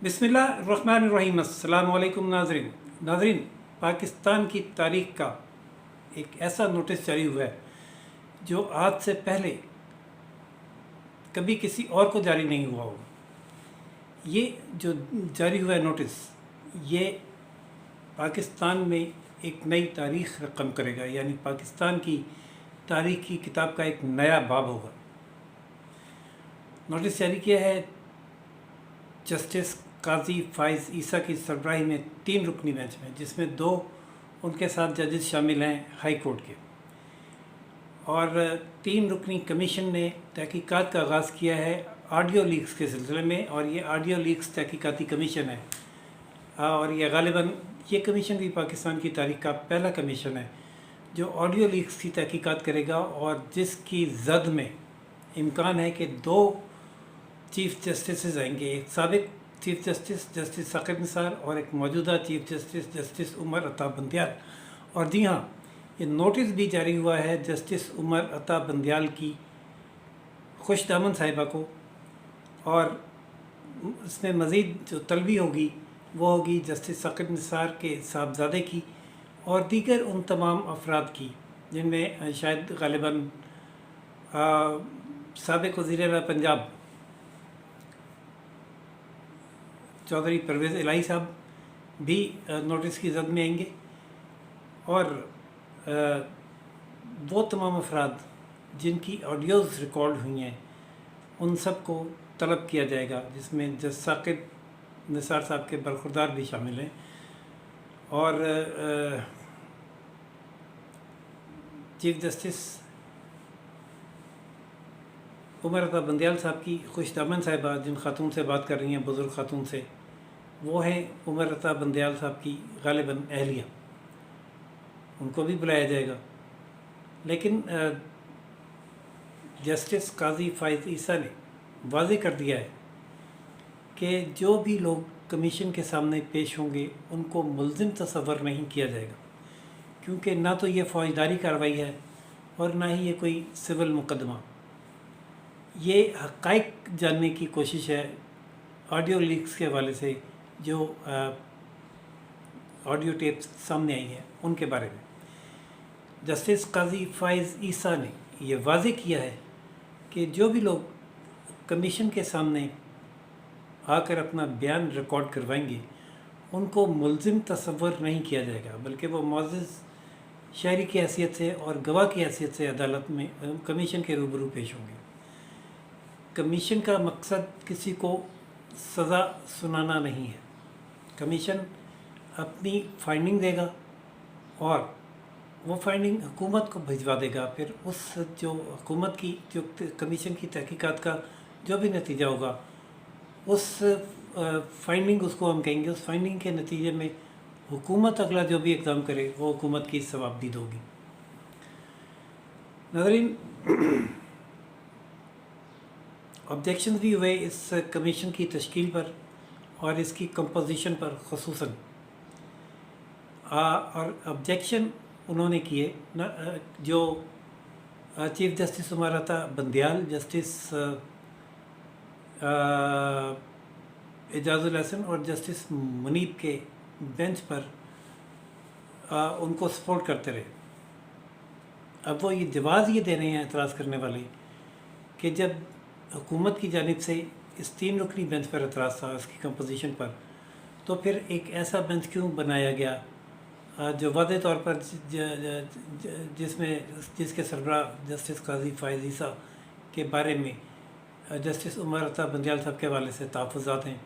बिस्मिल्लाहिर्रहमानिर्रहीम। अस्सलाम वालेकुम नाज़रीन, पाकिस्तान की तारीख़ का एक ऐसा नोटिस जारी हुआ है जो आज से पहले कभी किसी और को जारी नहीं हुआ होगा। ये जो जारी हुआ है नोटिस, ये पाकिस्तान में एक नई तारीख़ रकम करेगा, यानी पाकिस्तान की तारीख़ की किताब का एक नया बाब होगा। नोटिस जारी किया है जस्टिस काजी फ़ाइज़ ईसा की सरबराही में 3 रुकनी बेंच में, जिसमें 2 उनके साथ जजेस शामिल हैं हाई कोर्ट के, और 3 रुकनी कमीशन ने तहकीकात का आगाज़ किया है ऑडियो लीक्स के सिलसिले में। और ये ऑडियो लीक्स तहकीकाती कमीशन है, और ये ग़ालिबन ये कमीशन भी पाकिस्तान की तारीख़ का पहला कमीशन है जो ऑडियो लीक्स की तहकीकात करेगा, और जिसकी जद में इम्कान है कि 2 चीफ़ जस्टिस आएंगे, एक साबिक चीफ़ जस्टिस साकिब निसार और एक मौजूदा चीफ़ जस्टिस उमर अता बंदियाल। और जी हाँ, ये नोटिस भी जारी हुआ है जस्टिस उमर अता बंदियाल की खुशदामन साहिबा को, और इसमें मज़ीद जो तलबी होगी वो होगी जस्टिस साकिब निसार के साहबजादे की और दीगर उन तमाम अफराद की, जिनमें शायद ग़ालिबन साबिक़ वज़ीर पंजाब चौधरी परवेज़ इलाही साहब भी नोटिस की जद में आएंगे, और वो तमाम अफराद जिनकी ऑडियोज़ रिकॉर्ड हुई हैं उन सब को तलब किया जाएगा, जिसमें जज साकिब निसार साहब के बरखुरदार भी शामिल हैं, और चीफ़ जस्टिस उमर अता बंदियाल साहब की खुशदामन साहिबा जिन खातून से बात कर रही हैं, बुज़ुर्ग खातून से, वो हैं उमर अता बंदियाल साहब की ग़ालिबन अहलिया, उनको भी बुलाया जाएगा। लेकिन जस्टिस काजी फ़ाइज़ ईसा ने वाज़ेह कर दिया है कि जो भी लोग कमीशन के सामने पेश होंगे उनको मुल्ज़िम तस्वर नहीं किया जाएगा, क्योंकि ना तो ये फ़ौजदारी कार्रवाई है और ना ही ये कोई सिविल मुकदमा। ये हक़ाइक़ जानने की कोशिश है ऑडियो लीक्स के हवाले से, जो ऑडियो टेप्स सामने आई हैं उनके बारे में। जस्टिस काजी फ़ाइज़ ईसा ने यह वाज़ेह किया है कि जो भी लोग कमीशन के सामने आकर अपना बयान रिकॉर्ड करवाएंगे उनको मुल्ज़िम तस्वर नहीं किया जाएगा, बल्कि वो मुअज़्ज़ज़ शहरी की हैसियत से और गवाह की हैसियत से अदालत में कमीशन के रूबरू पेश होंगे। कमीशन का मकसद किसी को सज़ा सुनाना नहीं है। कमीशन अपनी फ़ाइंडिंग देगा और वो फ़ाइंडिंग हुकूमत को भिजवा देगा, फिर उस जो हुकूमत की जो कमीशन की तहकीकात का जो भी नतीजा होगा, उस फ़ाइंडिंग उसको हम कहेंगे, उस फ़ाइंडिंग के नतीजे में हुकूमत अगला जो भी इक़दाम करे वो हुकूमत की सवाबदीद होगी। नाज़रीन, ऑब्जेक्शन भी हुए इस कमीशन की तश्कील पर और इसकी कंपोजिशन पर ख़ुसूसन, और ऑब्जेक्शन उन्होंने किए जो chief justice Umar Ata Bandial, justice Ijazul Hasan और जस्टिस मुनीब के बेंच पर उनको सपोर्ट करते रहे। अब वो ये जवाज़ ये दे रहे हैं एतराज़ करने वाले कि जब हुकूमत की जानिब से इस 3 रुकनी बेंच पर एतराज़ था इसकी कंपोजिशन पर, तो फिर एक ऐसा बेंच क्यों बनाया गया जो वाज़ेह तौर पर जिसके सरबराह जस्टिस काजी फ़ाइज़ ईसा के बारे में जस्टिस उमर अता बंदियाल साहब के हवाले से तहफ़्फ़ुज़ात हैं।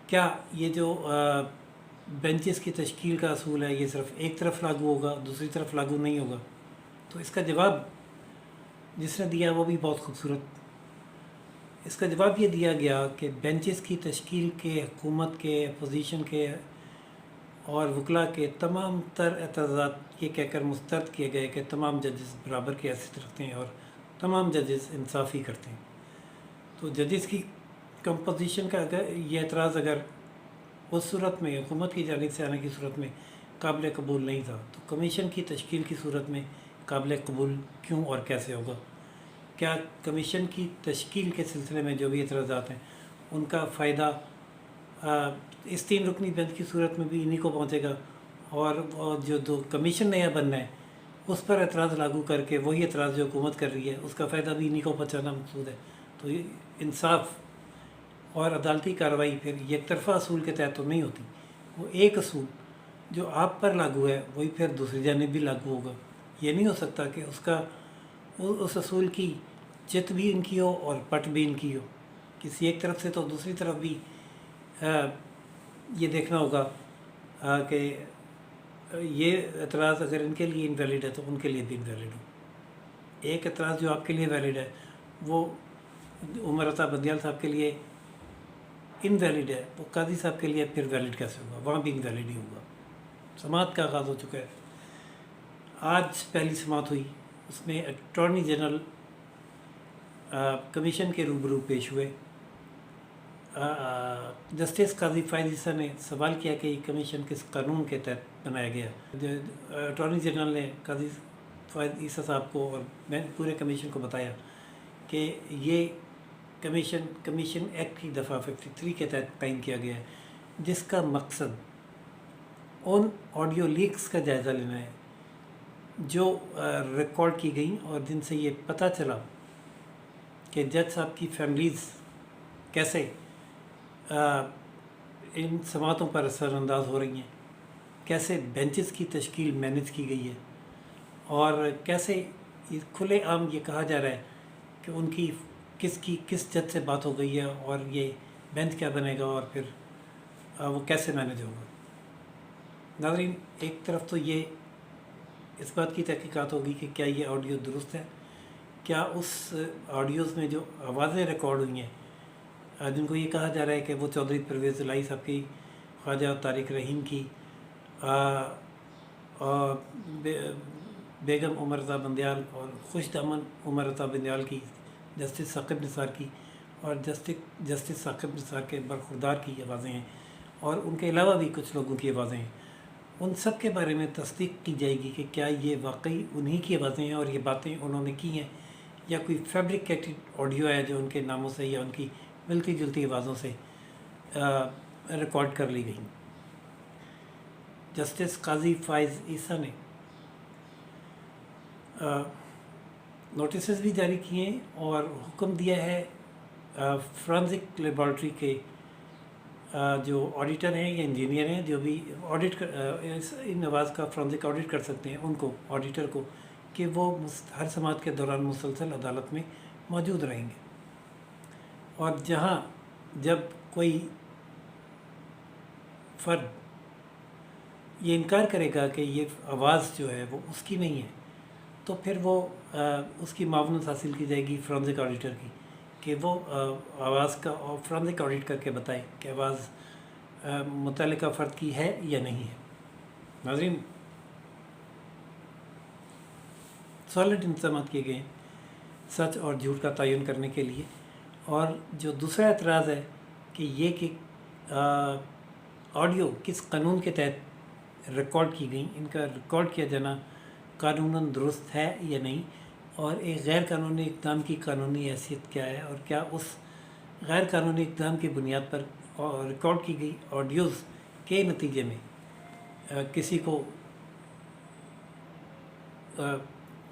क्या ये जो बेंचेस की तश्कील का असूल है ये सिर्फ़ एक तरफ लागू होगा, दूसरी तरफ लागू नहीं होगा? तो इसका जवाब जिसने दिया वो भी बहुत खूबसूरत। इसका जवाब ये दिया गया कि बेंचेस की तश्कील के हुकूमत के, अपोजिशन के और वकला के तमाम तर एतराज़ात ये कहकर मुस्तरद किए गए कि तमाम जजेस बराबर की हैसियत रखते हैं और तमाम जजेस इंसाफ़ी करते हैं। तो जजेस की कंपोजिशन का अगर ये एतराज़ अगर उस सूरत में हुकूमत की जानिब से आने की सूरत में काबिल कबूल नहीं था, तो कमीशन की तश्कील की सूरत में काबिल कबूल क्यों और कैसे होगा? क्या कमीशन की तश्कील के सिलसिले में जो भी एतराज़ात हैं उनका फ़ायदा इस 3 रुकनी बेंच की सूरत में भी इन्हीं को पहुँचेगा। और जो दो कमीशन नया बनना है उस पर एतराज़ लागू करके वही एतराज़ जो हुकूमत कर रही है उसका फ़ायदा भी इन्हीं को पहुँचाना मकसूद है। तो ये इंसाफ और अदालती कार्रवाई फिर एक तरफ़ा असूल के तहत तो नहीं होती, वो एक असूल जो आप पर लागू है वही फिर दूसरी जानिब भी लागू होगा। ये नहीं हो सकता कि उस असूल की चित भी इनकी हो और पट भी इनकी हो। किसी एक तरफ से तो दूसरी तरफ भी ये देखना होगा कि ये एतराज़ अगर इनके लिए इनवैलिड है तो उनके लिए भी इनवैलिड हो। एक एतराज़ जो आपके लिए वैलिड है वो उमर अता बंदियाल साहब के लिए इनवैलिड है, वो काजी साहब के लिए फिर वैलिड कैसे होगा? वहाँ भी इनवैलिड ही होगा। समाअत का आगाज़ हो चुका है। आज पहली समाअत हुई, उसमें अटॉर्नी जनरल कमीशन के रूबरू पेश हुए। जस्टिस काजी फ़ाइज़ ईसा ने सवाल किया कि ये कमीशन किस कानून के तहत बनाया गया। अटॉर्नी जनरल ने काजी फ़ाइज़ ईसा साहब को और पूरे कमीशन को बताया कि ये कमीशन एक्ट की दफ़ा 53 के तहत कायम किया गया है, जिसका मकसद उन ऑडियो लीक्स का जायज़ा लेना है जो रिकॉर्ड की गई और जिनसे ये पता चला कि जज साहब की फैमिलीज़ कैसे इन समातों पर असरअंदाज हो रही हैं, कैसे बेंचेस की तश्कील मैनेज की गई है और कैसे खुले आम ये कहा जा रहा है कि उनकी किस जज से बात हो गई है और ये बेंच क्या बनेगा और फिर वो कैसे मैनेज होगा। नाज़रीन, एक तरफ तो ये इस बात की तहकीकात होगी कि क्या ये ऑडियो दुरुस्त है, क्या उस ऑडियोज़ में जो आवाज़ें रिकॉर्ड हुई हैं जिनको ये कहा जा रहा है कि वो चौधरी परवेज़ इलाही साहब की, ख्वाजा तारिक रहीम की, बेगम उमर अता बंदियाल और खुश दामन उमर अता बंदियाल की, जस्टिस साकिब निसार की और जस्टिस साकिब निसार के बरखुरदार की आवाज़ें हैं और उनके अलावा भी कुछ लोगों की आवाज़ें हैं। उन सब के बारे में तस्दीक की जाएगी कि क्या ये वाकई उन्हीं की आवाज़ें हैं और ये बातें उन्होंने की हैं या कोई फैब्रिकेटेड ऑडियो है जो उनके नामों से या उनकी मिलती जुलती आवाज़ों से रिकॉर्ड कर ली गई। जस्टिस काजी फ़ाइज़ ईसा ने नोटिस भी जारी किए और हुक्म दिया है फोरेंसिक लेबॉर्ट्री के जो ऑडिटर हैं या इंजीनियर हैं जो भी इन आवाज़ का फोरेंसिक ऑडिट कर सकते हैं, उनको ऑडिटर को कि वो हर समाअत के दौरान मुसलसल अदालत में मौजूद रहेंगे और जब कोई फ़र्द ये इनकार करेगा कि ये आवाज़ जो है वो उसकी नहीं है तो फिर वो उसकी मावनत हासिल की जाएगी फोरेंसिक ऑडिटर की कि वो आवाज़ का फोरेंसिक ऑडिट करके बताए कि आवाज़ मुतल्लिका फ़र्द की है या नहीं है। नाज़रीन, सॉलिड इंतज़ाम किए गए सच और झूठ का तयन करने के लिए। और जो दूसरा एतराज़ है कि ये कि ऑडियो किस कानून के तहत रिकॉर्ड की गई, इनका रिकॉर्ड किया जाना कानूनन दुरुस्त है या नहीं और एक गैर कानूनी इक़दाम की कानूनी हैसियत क्या है और क्या उस गैर कानूनी इक़दाम की बुनियाद पर रिकॉर्ड की गई ऑडियोज़ के नतीजे में किसी को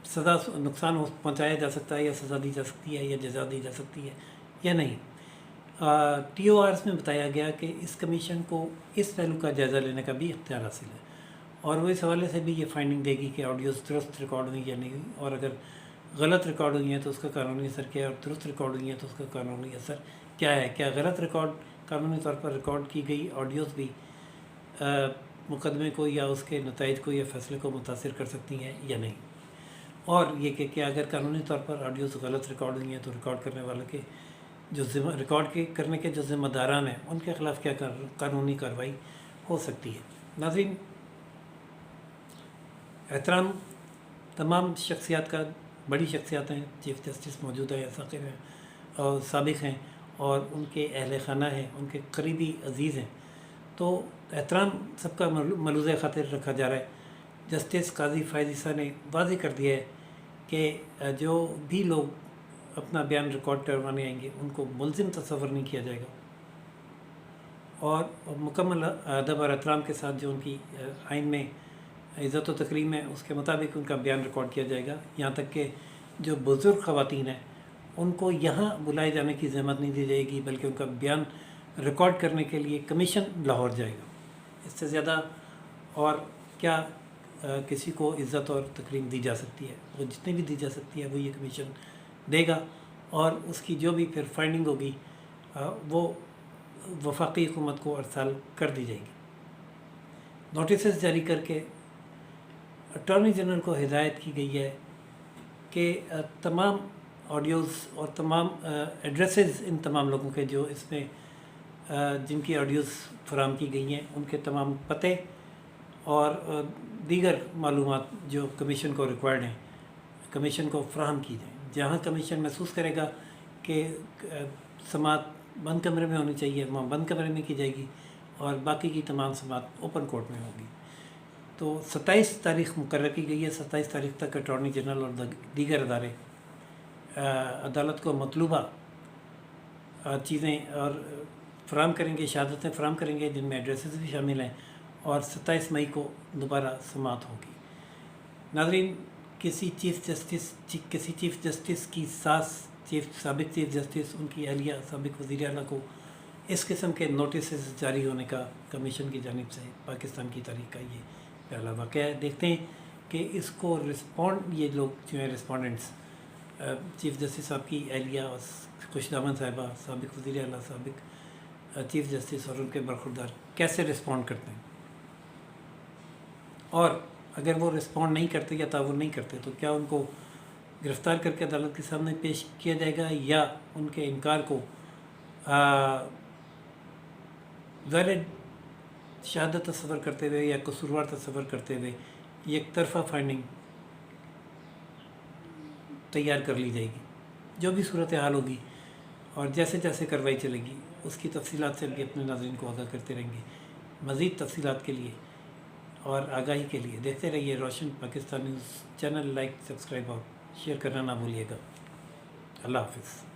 सज़ा नुकसान पहुँचाया जा सकता है या सज़ा दी जा सकती है या जज़ा दी जा सकती है या नहीं। TORs में बताया गया कि इस कमीशन को इस पहलू का जायज़ा लेने का भी इख्तियार हासिल है और वो इस हवाले से भी ये फाइंडिंग देगी कि ऑडियोज़ दुरुस्त रिकॉर्ड हुई या नहीं हुई और अगर गलत रिकॉर्ड हुई हैं तो उसका कानूनी असर क्या है और दुरुस्त रिकॉर्ड हुई हैं तो उसका कानूनी असर क्या है। क्या गलत रिकॉर्ड कानूनी तौर पर रिकॉर्ड की गई ऑडियोज़ भी मुकदमे को या उसके नताइज को या फैसले को मुतासिर कर सकती हैं या नहीं। और ये कि क्या अगर कानूनी तौर पर ऑडियोज़ गलत रिकॉर्ड हुई हैं तो रिकॉर्ड करने वाले के करने के जो ज़िम्मेदारान हैं उनके ख़िलाफ़ क्या कानूनी कार्रवाई हो सकती है। नाज़रीन, एहतराम तमाम शख्सियात का, बड़ी शख्सियात हैं, चीफ़ जस्टिस मौजूद हैं, साकिब हैं और साबिक़ हैं और उनके अहल खाना हैं, उनके करीबी अज़ीज़ हैं, तो एहतराम सबका मलूज़ ख़ातिर रखा जा रहा है। जस्टिस काजी फ़ाइज़ ईसा ने वाज़ेह कर दिया है कि जो भी लोग अपना बयान रिकॉर्ड करवाने आएंगे उनको मुलज़िम तस्वर नहीं किया जाएगा اور مکمل ادب اور احترام کے ساتھ جو ان کی آئین میں عزت و تکریم ہے اس کے مطابق ان کا بیان ریکارڈ کیا جائے گا. یہاں تک کہ جو بزرگ خواتین ہیں ان کو یہاں بلائے جانے کی زحمت نہیں دی جائے گی، بلکہ ان کا بیان ریکارڈ کرنے کے لیے کمیشن لاہور جائے گا. اس سے زیادہ اور کیا کسی کو عزت اور تکریم دی جا سکتی ہے؟ وہ جتنی بھی دی جا سکتی ہے وہ یہ کمیشن دے گا، اور اس کی جو بھی پھر فائنڈنگ ہوگی وہ وفاقی حکومت کو ارسال کر دی جائے گی. نوٹسز جاری کر کے اٹارنی جنرل کو ہدایت کی گئی ہے کہ تمام آڈیوز اور تمام ایڈریسز ان تمام لوگوں کے جو اس میں جن کی آڈیوز فراہم کی گئی ہیں ان کے تمام پتے اور دیگر معلومات جو کمیشن کو ریکوائرڈ ہیں کمیشن کو فراہم کی جائیں. جہاں کمیشن محسوس کرے گا کہ سماعت بند کمرے میں ہونی چاہیے وہاں بند کمرے میں کی جائے گی، اور باقی کی تمام سماعت اوپن کورٹ میں ہوگی. تو 27 تاریخ مقرر کی گئی ہے. 27 تاریخ تک اٹارنی جنرل اور دیگر ادارے عدالت کو مطلوبہ چیزیں اور فراہم کریں گے، شہادتیں فراہم کریں گے جن میں ایڈریسز بھی شامل ہیں، اور 27 مئی کو دوبارہ سماعت ہوگی. ناظرین، کسی چیف جسٹس کی ساس سابق چیف جسٹس ان کی اہلیہ سابق وزیر اعلیٰ کو اس قسم کے نوٹسز جاری ہونے کا کمیشن کی جانب سے پاکستان کی تاریخ کا یہ پہلا واقعہ ہے. دیکھتے ہیں کہ اس کو یہ لوگ جو ہیں رسپونڈنٹس چیف جسٹس صاحب کی اہلیہ اور خوش دامن صاحبہ سابق وزیر اعلیٰ سابق چیف جسٹس اور ان کے برخوردار کیسے رسپونڈ کرتے ہیں، اور اگر وہ رسپونڈ نہیں کرتے یا تعاون نہیں کرتے تو کیا ان کو گرفتار کر کے عدالت کے سامنے پیش کیا جائے گا، یا ان کے انکار کو ویلڈ شہادت تصور کرتے ہوئے یا قصوروار تصور کرتے ہوئے ایک طرفہ فائنڈنگ تیار کر لی جائے گی. جو بھی صورتحال ہوگی اور جیسے جیسے کارروائی چلے گی اس کی تفصیلات سے بھی اپنے ناظرین کو آگاہ کرتے رہیں گے. مزید تفصیلات کے لیے اور آگاہی کے لیے دیکھتے رہیے روشن Pakistan news channel. Like, subscribe اور شیئر کرنا نہ بھولیے گا. اللہ حافظ.